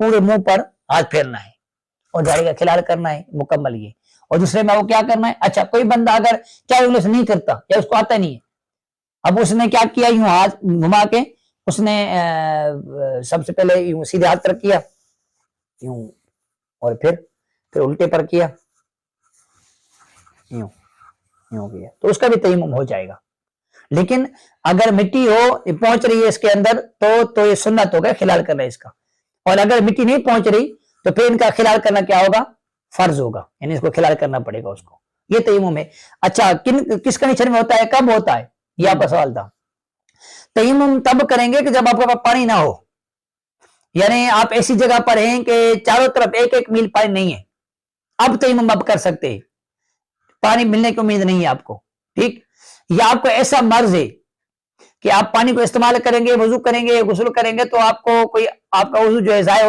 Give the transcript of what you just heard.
پورے منہ پر ہاتھ پھیرنا ہے اور داڑھی کا کھلال کرنا ہے مکمل یہ. اور دوسرے میں وہ کیا کرنا ہے. اچھا کوئی بندہ اگر چائے انگلی سے نہیں کرتا یا اس کو آتا نہیں ہے, اب اس نے کیا کیا, یوں ہاتھ گھما کے اس نے سب سے پہلے یوں سیدھے ہاتھ پر کیا یوں, اور پھر الٹے پر کیا یوں یوں کیا, تو اس کا بھی تیمم ہو جائے گا. لیکن اگر مٹی ہو پہنچ رہی ہے اس کے اندر تو یہ سنت ہوگا کھلال کرنا اس کا, اور اگر مٹی نہیں پہنچ رہی تو پھر ان کا کھلال کرنا کیا ہوگا, فرض ہوگا, یعنی اس کو کھلال کرنا پڑے گا اس کو. یہ تیمم ہے. اچھا کس کنڈیشن میں ہوتا ہے, کب ہوتا ہے, یہ آپ کا سوال تھا. تیمم تب کریں گے کہ جب آپ کے پاس پانی نہ ہو, یعنی آپ ایسی جگہ پر ہیں کہ چاروں طرف ایک ایک میل پانی نہیں ہے, اب تیمم آپ کر سکتے ہیں, پانی ملنے کی امید نہیں ہے آپ کو, ٹھیک. یا آپ کو ایسا مرض ہے کہ آپ پانی کو استعمال کریں گے, وضو کریں گے, غسل کریں گے تو آپ کو کوئی آپ کا وضو جو ہے ضائع ہو